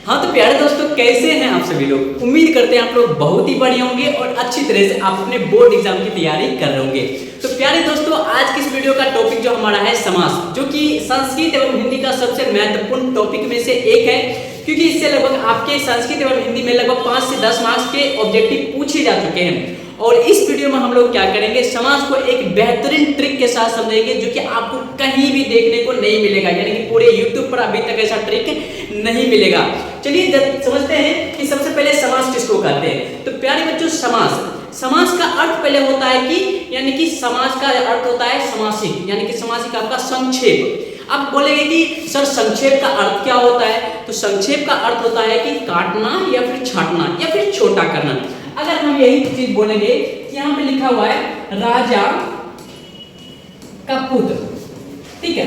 हाँ तो प्यारे दोस्तों, कैसे हैं आप सभी लोग। उम्मीद करते हैं आप लोग बहुत ही बढ़िया होंगे और अच्छी तरह से आप अपने बोर्ड एग्जाम की तैयारी कर रहे होंगे। तो प्यारे दोस्तों, आज की इस वीडियो का टॉपिक जो हमारा है समास, जो कि संस्कृत एवं हिंदी का सबसे महत्वपूर्ण टॉपिक में से एक है, क्योंकि इससे लगभग आपके संस्कृत एवं हिंदी में लगभग 5 से 10 मार्क्स के ऑब्जेक्टिव पूछे जा चुके हैं। और इस वीडियो में हम लोग क्या करेंगे, समास को एक बेहतरीन ट्रिक के साथ समझेंगे जो कि आपको कहीं भी देखने को नहीं मिलेगा, यानी कि पूरे YouTube पर अभी तक ऐसा ट्रिक नहीं मिलेगा। चलिए समझते हैं कि सबसे पहले समास किसको कहते हैं। तो प्यारे बच्चों, समास का अर्थ पहले होता है कि यानी कि समास का अर्थ होता है समासिक, यानी कि समासिक आपका संक्षेप। अब बोलेंगे कि सर संक्षेप का अर्थ क्या होता है, तो संक्षेप का अर्थ होता है कि काटना या फिर छांटना या फिर छोटा करना। अगर हम यही चीज बोलेंगे कि यहाँ पे लिखा हुआ है राजा का पुत्र, ठीक है।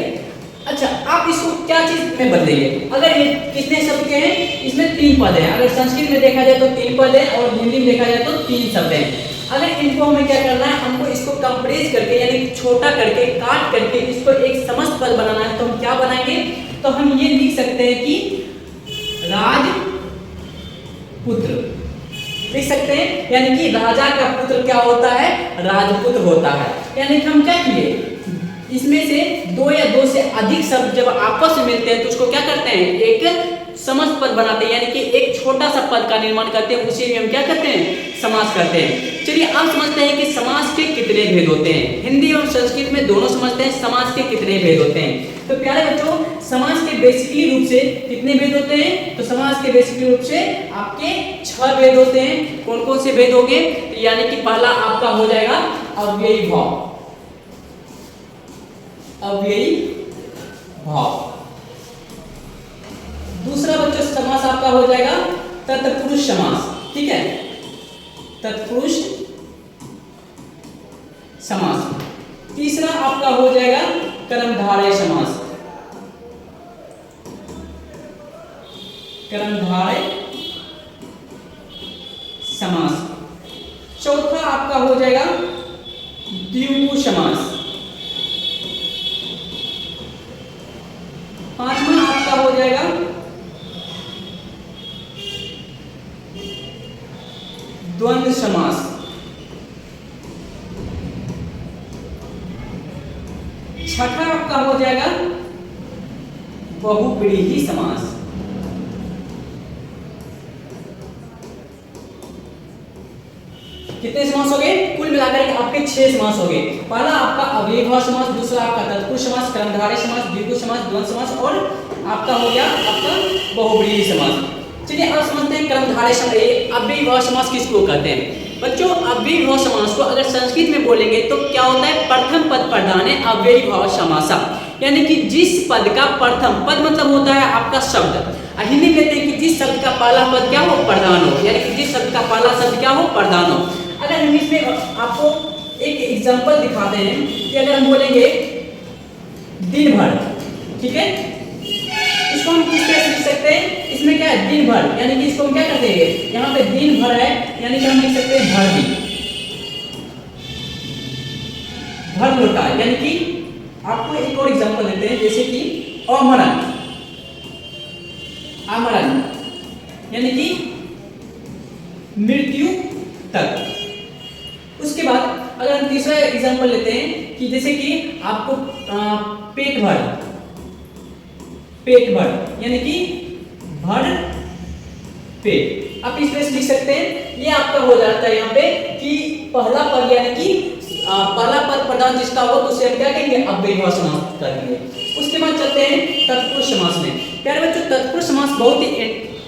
अच्छा, आप इसको क्या चीज में बदलेंगे। अगर ये कितने शब्द के हैं, इसमें 3 पद हैं। अगर संस्कृत में देखा जाए तो 3 पद है और हिंदी में देखा जाए तो 3 शब्द हैं। अगर इनको हमें क्या करना है, हमको इसको कंप्रेस करके यानी छोटा करके काट करके इसको एक समस्त पद बनाना है, तो हम क्या बनाएंगे, तो हम ये लिख सकते हैं कि राजपुत्र लिख सकते हैं, यानी कि राजा का पुत्र क्या होता है, राजपुत्र होता है। यानी कि हम क्या किए, इसमें से 2 या 2 से अधिक शब्द जब आपस में मिलते हैं तो उसको क्या करते हैं, एक समस्त पद बनाते हैं, यानी कि एक छोटा सा पद का निर्माण करते हैं, उसी में हम क्या करते हैं, समास करते हैं। चलिए अब समझते हैं कि समास के कितने भेद होते हैं। हिंदी और संस्कृत में दोनों समझते हैं समास के कितने भेद होते हैं। तो प्यारे बच्चों, समास के बेसिकली रूप से कितने भेद होते हैं, तो समास के बेसिकली रूप से आपके 6 भेद होते हैं। कौन कौन से भेद होंगे, यानी कि पहला आपका हो जाएगा अव्ययी भाव, अव्ययी भाव। दूसरा बच्चों समास आपका हो जाएगा तत्पुरुष समास, ठीक है, तत्पुरुष समास। तीसरा आपका हो जाएगा कर्मधारय समास, कर्मधारय समास। चौथा आपका हो जाएगा द्विगु समास। पांचवा आपका हो जाएगा द्वंद्व समास। छठा आपका हो जाएगा बहुव्रीहि समास। कितने समास हो गए, कुल मिलाकर के आपके 6 समास हो गए। पहला आपका अव्ययी भाव समास, दूसरा आपका तत्पुरुष समास, कर्मधारय समास, द्विगु समास, द्वंद्व समास और आपका हो गया आपका बहुव्रीहि समास। चलिए अब समझते हैं कर्मधारय समास, अव्ययी भाव समास किसको कहते हैं। बच्चों, अव्ययी भाव समास को अगर संस्कृत में बोलेंगे तो क्या होता है, प्रथम पद प्रधाने अव्ययी भाव समासा, यानी कि जिस पद का प्रथम पद मतलब होता है आपका शब्द। हिंदी में कहते हैं कि जिस शब्द का पहला पद क्या हो, प्रधान हो, यानी कि जिस शब्द का पहला शब्द क्या हो, प्रधान हो। अगर हम इसमें आपको एक एग्जांपल दिखाते हैं कि अगर हम बोलेंगे दिन भर, ठीक है, इसको हम किस तरह से लिख सकते हैं, इसमें क्या है दिन भर, यानी कि इसको हम क्या करते हैं, यहाँ पे दिन भर है, यानी कि हम लिख सकते हैं भर दिन, भर लोटा। यानी कि आपको एक और एग्जांपल देते हैं, जैसे कि अमरण, आमरण यानी कि मृत्यु तक। उसके बाद अगर हम तीसरा एग्जांपल लेते हैं कि जैसे कि आपको पेट भर, पेट भर यानी कि भर पेट, आप इस तरह से लिख सकते हैं। ये आपका हो जाता है यहाँ पे कि पहला पद यानी कि पहला पद प्रधान जिसका हो तो उसे हम क्या कहेंगे, अव्ययी भाव समास करेंगे। उसके बाद चलते हैं तत्पुरुष समास में। प्यारे बच्चों, तत्पुरुष समास बहुत ही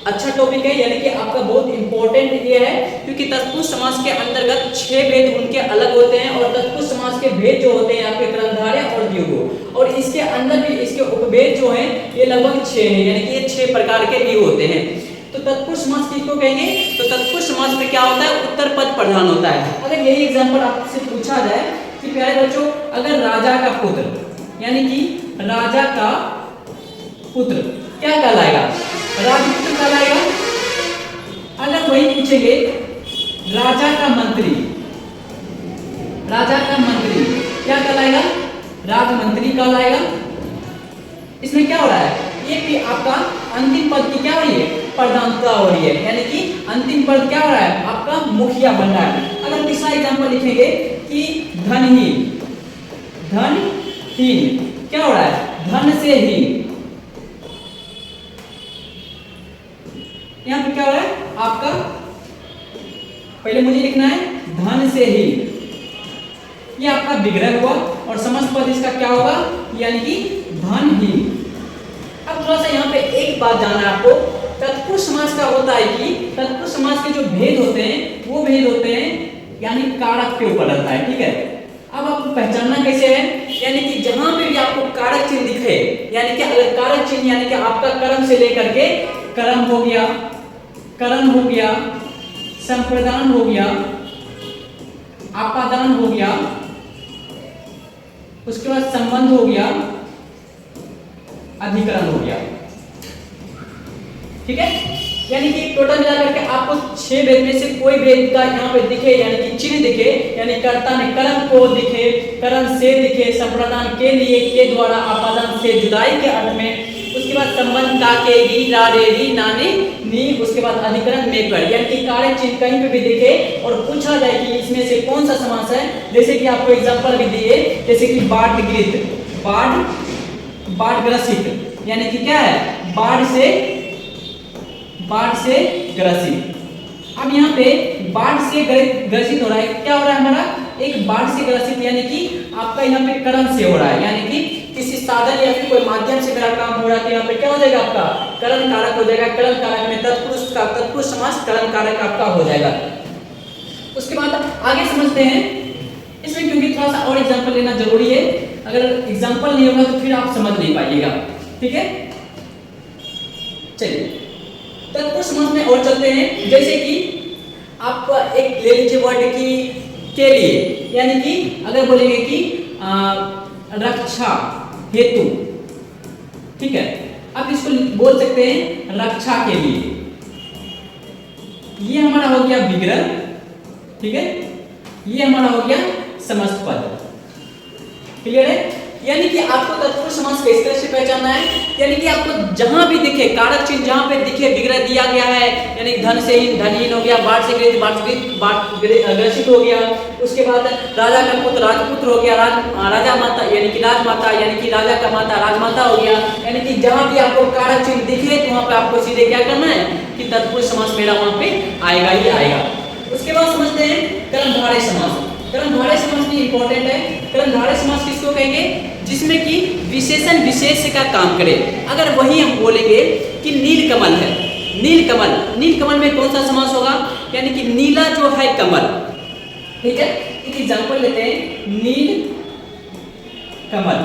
अच्छा टॉपिक है, यानी कि आपका बहुत इंपॉर्टेंट ये है, क्योंकि तत्पुरुष समास के अंतर्गत 6 भेद उनके अलग होते हैं। और तत्पुरुष समास के भेद जो होते हैं आपके कर्मधारय और द्विगु, और इसके अंदर भी इसके उपभेद जो हैं ये लगभग 6 हैं, यानी कि ये 6 प्रकार के भी होते हैं। तो तत्पुरुष समास किसको कहेंगे, तो तत्पुरुष समास में क्या होता है, उत्तर पद प्रधान होता है। अगर यही एग्जाम्पल आपसे पूछा जाए कि प्यारे बच्चों, अगर राजा का पुत्र, यानी कि राजा का पुत्र क्या कहलाएगा, राजपुत्र कहलाएगा। अगर वही पूछेंगे राजा का मंत्री, राजा का मंत्री क्या कहलाएगा, राजमंत्री कहलाएगा। इसमें क्या हो रहा है, ये भी आपका अंतिम पद की क्या हो रही है, प्रधानता हो रही है, यानी कि अंतिम पद क्या हो रहा है, आपका मुखिया बन रहा है। अगर तीसरा एग्जांपल लिखेंगे कि धनहीन, धनहीन क्या हो रहा है, धन से हीन। यहां पे क्या हो रहा है आपका, पहले मुझे लिखना है धन से हीन, ये आपका विग्रह हुआ और समस्त पद इसका क्या होगा, यानी कि धनहीन। अब थोड़ा सा यहाँ पे एक बात जानना है आपको, तत्पुरुष समास का होता है कि तत्पुरुष समास के जो भेद होते हैं वो भेद होते हैं यानी कारक के ऊपर रहता है, ठीक है। अब आपको पहचानना कैसे है, यानी कि जहां पे भी आपको कारक चिन्ह दिखे, यानी कि अगर कारक चिन्ह यानी कि आपका कर्म से लेकर के कर्म हो गया, कर्म हो गया, संप्रदान हो गया, आपादान हो गया, उसके बाद संबंध हो गया, अधिकरण हो गया, ठीक है। यानी कि टोटल मिला करके आपको 6 भेद में से कोई भेद का यहाँ पे दिखे, यानी कि चिन्ह दिखे, यानी कर्ता में कर्म को दिखे, कर्म से दिखे, संप्रदान के लिए, के द्वारा, आपादान से, जुदाई के अर्थ में, उसके बाद संबंध का, के, री, रा, रे, री, नाने, नी, उसके बाद अधिकरण में कर, यानी कि कारक चिन्ह कहीं पे भी दिखे और पूछा जाए कि इसमें से कौन सा समास है। जैसे कि आपको एग्जांपल भी दिए, जैसे कि बाढ़ग्रस्त, बाढ़ग्रसित, यानी कि क्या है, बाढ़ से ग्रसित। अब यहाँ पे बाढ़ से ग्रसित हो रहा है, क्या हो रहा है हमारा, एक बाढ़ से ग्रसित यानी कि आपका यहाँ पे कर्म से हो रहा है, यानी कि किसी साधन या फिर कोई माध्यम से मेरा काम हो रहा है, तो यहाँ पे क्या हो जाएगा आपका कर्म कारक हो जाएगा। कर्म कारक में तत्पुरुष समास कर्म कारक आपका हो जाएगा। उसके बाद आगे समझते हैं इसमें, क्योंकि थोड़ा सा और एग्जांपल लेना जरूरी है, अगर एग्जांपल नहीं होगा तो फिर आप समझ नहीं पाइएगा, ठीक है। चलिए तत्पुरुष समास में और चलते हैं। जैसे कि आप एक ले लीजिए वर्ड की के लिए, यानी कि अगर बोलेंगे कि रक्षा हेतु, ठीक है, आप इसको बोल सकते हैं रक्षा के लिए, ये हमारा हो गया विग्रह, ठीक है, ये हमारा हो गया समस्त पद, क्लियर है। यानी कि आपको तत्पुरुष समास किस तरह से पहचानना है, यानी कि आपको जहां भी दिखे कारक चिन्ह, जहां पे दिखे विग्रह दिया गया है, यानी धन से हीन, धनहीन हो गया, बाढ़ से ग्रसित हो गया, उसके बाद राजा का पुत्र राजपुत्र हो गया, राजा माता यानी कि राजमाता, यानी कि राजा का माता राजमाता हो गया, यानी कि जहां भी आपको कारक चिन्ह दिखे तो वहां पे आपको सीधे क्या करना है कि तत्पुरुष समास मेरा वहां पे आएगा ही आएगा। उसके बाद समझते हैं कर्मधारय समास। कर्मधारय समास भी इंपॉर्टेंट है। कर्मधारय समास किसको कहेंगे, जिसमें कि विशेषण विशेष का काम करे। अगर वही हम बोलेंगे कि नीलकमल है, नीलकमल, नीलकमल में कौन सा समास होगा, यानी कि नीला जो है कमल, ठीक है। एक एग्जांपल लेते हैं, नील कमल,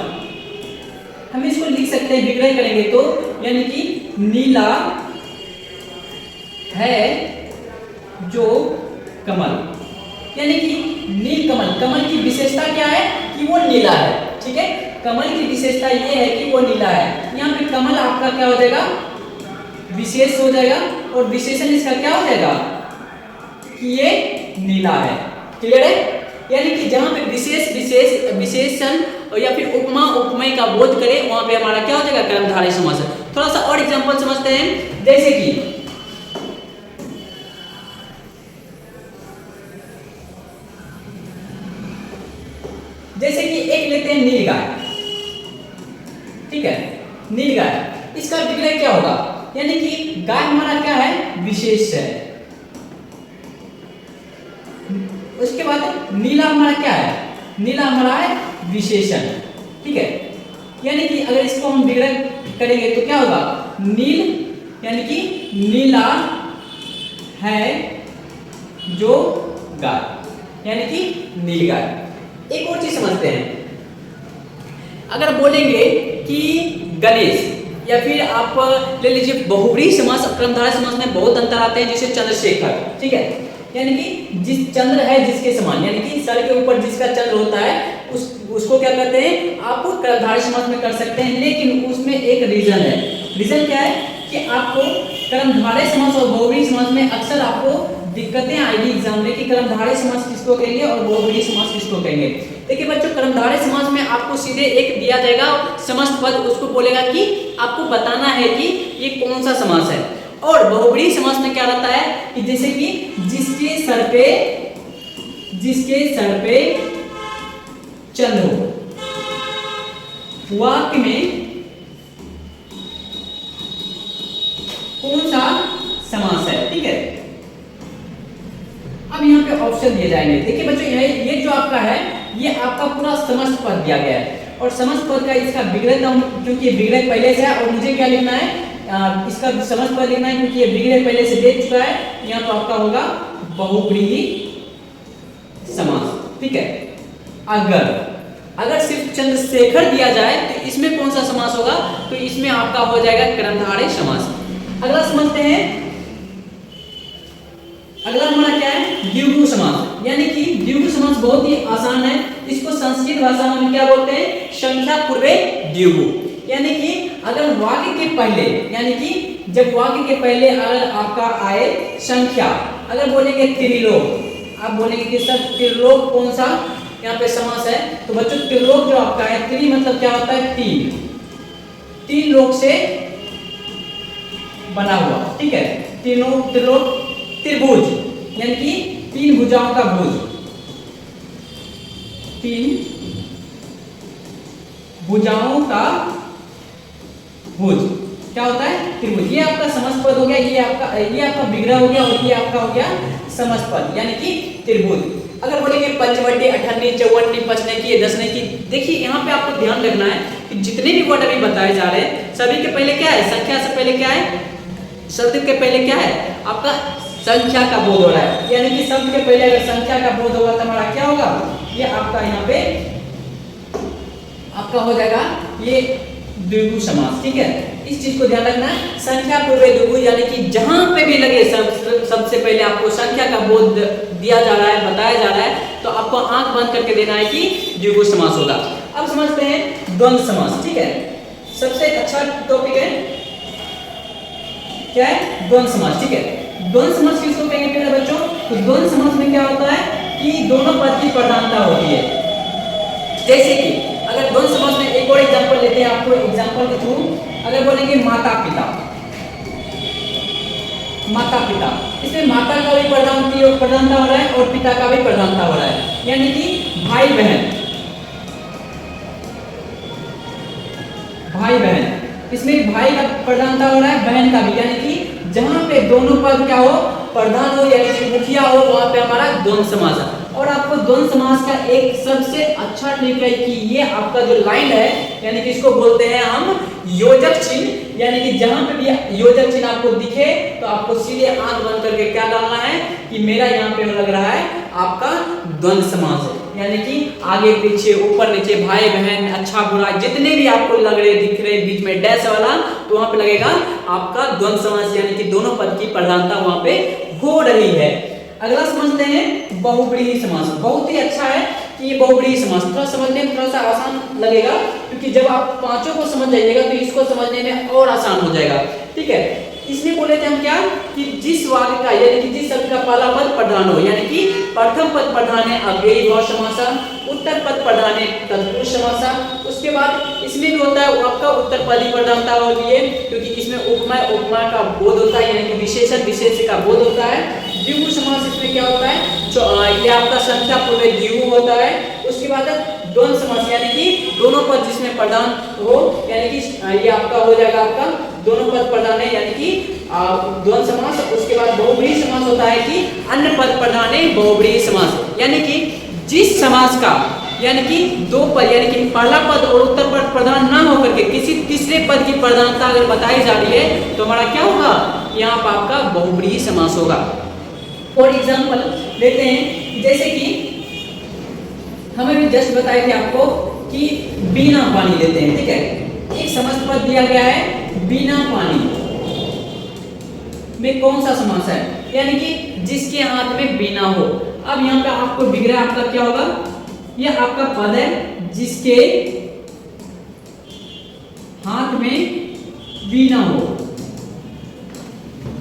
हम इसको लिख सकते हैं, विग्रह करेंगे तो, यानी कि नीला है जो कमल, यानी कि नील कमल, कमल की विशेषता क्या है कि वो नीला है, ठीक है। कमल की विशेषता ये है कि वो नीला है। यहाँ पे कमल आपका क्या हो जाएगा, विशेष हो जाएगा, और विशेषण इसका क्या हो जाएगा कि ये नीला है, क्लियर है। यानी कि जहां पे विशेषण या फिर उपमा उपमेय का बोध करे वहां पे हमारा क्या हो जाएगा कर्मधारय समास। थोड़ा सा और एग्जांपल समझते हैं, जैसे कि एक लेते हैं नीलगाय, ठीक है, नीलगाय, इसका विग्रह क्या होगा, यानी कि गाय हमारा क्या है, विशेष है। उसके बाद नीला हमारा क्या है, नीला हमारा है विशेषण, ठीक है। यानी कि अगर इसको हम विग्रह करेंगे तो क्या होगा, नील यानी कि नीला है जो गाय, यानी कि नीलगाय। एक और चीज समझते हैं, अगर बोलेंगे कि गणेश, या फिर आप ले लीजिए बहुव्रीहि समास, कर्मधारय समास में बहुत अंतर आते हैं, जैसे चंद्रशेखर, ठीक है, यानी कि जिस चंद्र है जिसके समान, यानी कि सर के ऊपर जिसका चंद्र होता है उसको क्या कहते हैं, आप कर्मधारय समास में कर सकते हैं, लेकिन उसमें एक रीजन है। रीजन क्या है कि आपको कर्मधारय समास और बहुव्रीहि समास में अक्सर आपको दिक्कतें आएगी एग्जाम में कि कर्मधारय समास किसको कहेंगे और बहुव्रीहि समास किसको कहेंगे। देखिए बच्चों, कर्मधारय समास में आपको सीधे एक दिया जाएगा समस्त पद, उसको बोलेगा कि आपको बताना है कि ये कौन सा समास है, और बहुब्रीहि समास में क्या रहता है कि जैसे कि जिसके सर पे चंद्र हो, वाक्य में कौन सा समास है। ठीक है, अब यहाँ पे ऑप्शन दिए जाएंगे। देखिए बच्चों, ये जो आपका है ये आपका पूरा समस्त पद दिया गया है और समस्त पद का इसका विग्रह, क्योंकि विग्रह पहले से है और मुझे क्या लिखना है, इसका समस्त पद लिखना है क्योंकि ये विग्रह पहले से दे चुका है। यहाँ तो आपका होगा बहुब्रीहि समास। ठीक है, अगर सिर्फ चंद्रशेखर दिया जाए तो इसमें कौन सा समास होगा, तो इसमें आपका हो जाएगा कर्मधारय समास। अगला समझते हैं, अगला हमारा क्या है, द्विगु समास। यानी कि द्विगु समास बहुत ही आसान है, इसको संस्कृत भाषा में क्या बोलते हैं, संख्या पूर्वे द्विगु। यानी कि अगर वाक्य के पहले, यानी कि जब वाक्य के पहले अगर आपका आए संख्या, अगर बोलेंगे त्रिलोक, आप बोलेंगे कि सर त्रिलोक कौन सा यहाँ पे समास है, तो बच्चों त्रिलोक जो आपका है, त्रि मतलब क्या होता है, तीन लोक से बना हुआ। ठीक है, त्रिलोक, त्रिभुज यानी कि 3 भुजाओं का भुज, 3 भुजाओं का भुज क्या होता है, त्रिभुज। ये आपका समस्त पद हो गया, ये आपका विग्रह हो गया और ये आपका हो गया समस्त पद यानी कि त्रिभुज। अगर बोलेंगे पंचवटी, अठन्नी, चौवन्नी, पचनेकी, दसनेकी, देखिए यहाँ पे आपको ध्यान रखना है कि जितने भी वर्ड अभी बताए जा रहे हैं सभी के पहले क्या है, संख्या से पहले क्या है, शब्द के पहले क्या है, आपका संख्या का बोध हो रहा है। यानी कि शब्द के पहले अगर संख्या का बोध होगा तो हमारा क्या होगा, ये आपका यहाँ पे आपका हो जाएगा ये द्विगु समास। ठीक है, इस चीज को ध्यान रखना है, संख्या पूर्वे द्विगु, यानी कि जहां पे भी लगे सबसे पहले आपको संख्या का बोध दिया जा रहा है, बताया जा रहा है, तो आपको आंख बंद करके देना है कि द्विगु समास होगा। अब समझते हैं द्वंद्व समास। ठीक है, सबसे अच्छा टॉपिक है क्या है, द्वंद्व समास। ठीक है, द्वंद्व समास किसको कहेंगे मेरे बच्चों, तो द्वंद्व समास में क्या होता है कि दोनों पद की प्रधानता होती है। जैसे कि अगर द्वंद्व समास में एक और एग्जांपल लेते हैं आपको, एग्जांपल के थ्रू अगर बोलेंगे माता पिता, इसमें माता का भी प्रधानता हो रहा है और पिता का भी प्रधानता हो रहा है। यानी कि भाई बहन, इसमें भाई का प्रधानता हो रहा है, बहन का भी। यानी कि जहां पे दोनों पद क्या हो, प्रधान हो यानी कि मुखिया हो, वहां पे हमारा द्वंद्व समास है। और आपको द्वंद्व समास का एक सबसे अच्छा ट्रिक है कि ये आपका जो लाइन है, यानी कि इसको बोलते हैं हम योजक चिन्ह। यानी कि जहां पे भी योजक चिन्ह आपको दिखे तो आपको सीधे आंख बंद करके क्या डालना है कि मेरा यहाँ पे लग रहा है आपका द्वंद्व समास है। यानी कि आगे पीछे, ऊपर नीचे, भाई बहन, अच्छा बुरा, जितने भी आपको लग रहे दिख रहे बीच में डैश वाला, तो वहां पे लगेगा आपका द्वंद्व समास, यानी कि दोनों पद की प्रधानता वहां पे हो रही है। अगला समझते हैं बहुब्रीहि समास। बहुत ही अच्छा है कि ये बहुब्रीहि समास थोड़ा समझने में थोड़ा सा आसान लगेगा, क्योंकि जब आप पांचों को समझ जाइएगा तो इसको समझने में और आसान हो जाएगा। ठीक है, इसलिए बोले थे हम क्या कि जिस वाक्य का यानी कि जिस शब्द का पहला पद प्रधान हो, यानी कि प्रथम पद प्रधान है अव्ययी भाव समासा, उत्तर पद प्रधान है तत्पुरुष समासा। उसके बाद इसमें भी होता है आपका उत्तर पद ही प्रधानता होती है, क्योंकि इसमें उपमा का बोध होता है, यानी कि विशेषण विशेष का बोध होता है। द्विगु समास इसमें क्या होता है, ये आपका संख्या पूर्वे द्विगु होता है। उसके बाद द्वंद्व समास यानी कि दोनों पद जिसमें प्रधान हो, यानी कि ये आपका हो जाएगा आपका दोनों पद प्रधान है, यानी कि द्वंद्व समास। उसके बाद बहुब्रीहि समास होता है कि अन्य पद प्रधान है बहुब्रीहि समास, यानी कि जिस समास का यानी कि दो पद यानी कि पहला पद और उत्तर पद प्रधान ना होकर के किसी तीसरे पद की प्रधानता अगर बताई जा रही है तो हमारा क्या होगा, यहाँ पर आपका बहुब्रीहि समास होगा। और एग्जांपल लेते हैं, जैसे कि हमें भी जस्ट बताए थे आपको कि बिना पानी लेते हैं। ठीक है, एक समस्त पद दिया गया है बिना पानी में कौन सा समास है, यानी कि जिसके हाथ में बिना हो। अब यहाँ पे आपको विग्रह आपका क्या होगा, यह आपका पद है जिसके हाथ में बिना हो,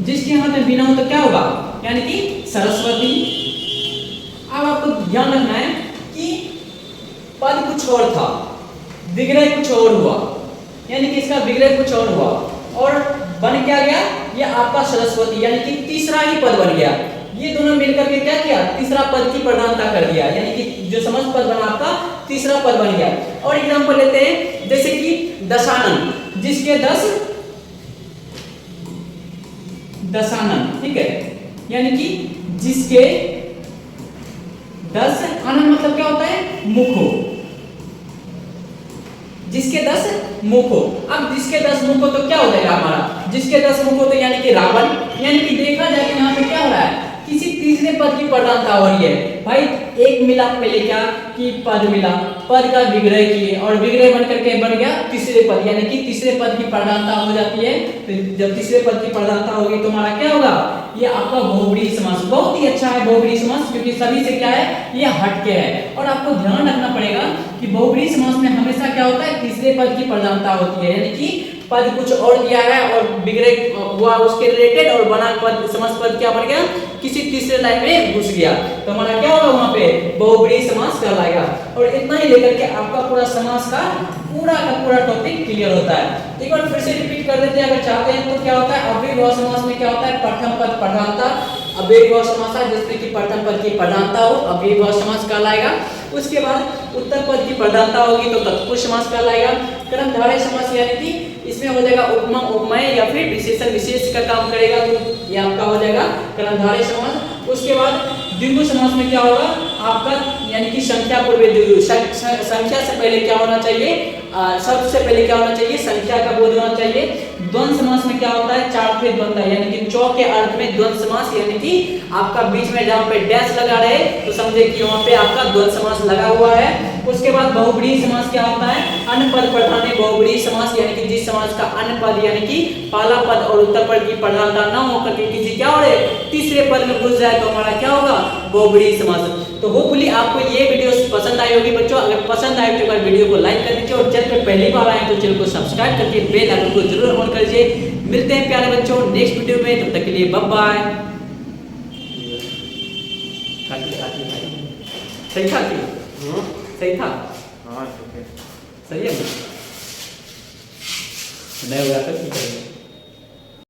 जिसके हाथ में बिना हो तो क्या होगा, यानी कि सरस्वती। अब आपको ध्यान रखना है कि पद कुछ और था, विग्रह कुछ और हुआ, यानी कि इसका विग्रह कुछ और हुआ और बन क्या गया, ये आपका सरस्वती यानी कि तीसरा ही पद बन गया। ये दोनों मिलकर के क्या किया, तीसरा पद की प्रधानता कर दिया, यानी कि जो समस्त पद बना आपका तीसरा पद बन गया। और एग्जांपल लेते हैं जैसे कि दशानन, जिसके 10 दशानन, ठीक है, यानी कि जिसके 10 आनंद मतलब क्या होता है, मुख हो, जिसके 10 मुख हो। अब जिसके 10 मुख हो तो क्या हो जाएगा हमारा, जिसके 10 मुख हो तो यानी कि रावण, यानी कि देखा जाए कि यहाँ पे क्या हो रहा है, किसी तीसरे पद की प्रधानता हो रही है। भाई एक मिला पहले क्या कि पद मिला, पद का विग्रह किए और विग्रह बन करके बन गया तीसरे पद, यानी कि तीसरे पद की प्रधानता हो जाती है। तो जब तीसरे पद की प्रधानता होगी तो हमारा क्या होगा, ये आपका बहुब्रीहि समास। बहुत ही अच्छा है बहुब्रीहि समास, क्योंकि सभी से क्या है, ये हटके है। और आपको ध्यान रखना पड़ेगा कि बहुब्रीहि समास में हमेशा क्या होता है, तीसरे पद की प्रधानता होती है, यानी कि पद कुछ और दिया है और विग्रह हुआ उसके रिलेटेड और बना पद समस्त पद क्या बन गया, किसी तीसरे लाइन में घुस गया, तो हमारा क्या होगा वहां पे बहुब्रीहि समास कहलाएगा। और इतना ही लेकर के आपका पूरा समास का पूरा टॉपिक क्लियर होता है। एक बार फिर से रिपीट कर देते हैं अगर चाहते हैं तो। क्या होता है अव्ययीभाव समास में, क्या होता है प्रथम पद प्रधानता, अव्ययीभाव समास है जिसमें कि प्रथम पद की प्रधानता हो, अव्ययीभाव समास कहलाएगा। उसके बाद उत्तर पद की प्रधानता होगी तो तत्पुरुष समास कहलाएगा। कर्मधारय समास यानी कि इसमें हो जाएगा उपमा उपमेय या फिर विशेषण विशेष का काम करेगा, तो ये आपका हो जाएगा कर्मधारय समास। उसके बाद द्विगु समास में क्या होगा आपका, यानी कि संख्या पूर्व द्विगु, संख्या से पहले क्या होना चाहिए, सबसे पहले क्या होना चाहिए, संख्या का बोध होना चाहिए। द्वंद्व समास में क्या होता है, चार थे द्वंद्व, यानी कि चौ के अर्थ में द्वंद्व समास, यानी कि आपका बीच में जहाँ पे डैश लगा रहे तो समझे कि वहाँ पे आपका द्वंद्व समास लगा हुआ है। उसके बाद बहुब्रीहि समास क्या होता है, अन्य पद प्रधान बहुब्रीहि समास, यानी कि जिस समास का अन्य पद यानी कि पहला पद और उत्तर पद की प्रधानता न होकर के किसी क्या हो रहे तीसरे पद में घुस जाए तो हमारा क्या होगा बहुब्रीहि समास। तो होपफुली आपको ये वीडियो पसंद आई होगी बच्चों। अगर पसंद आए तो एक बार वीडियो को लाइक कर दीजिए और चैनल पर पहली बार आए तो चैनल को सब्सक्राइब करके बेल आइकन को जरूर ऑन कर लीजिए। मिलते हैं प्यारे बच्चों नेक्स्ट वीडियो में, तब तक के लिए बाय बाय। सही था कि सही था, हाँ सही है, नहीं होगा तो ठीक है।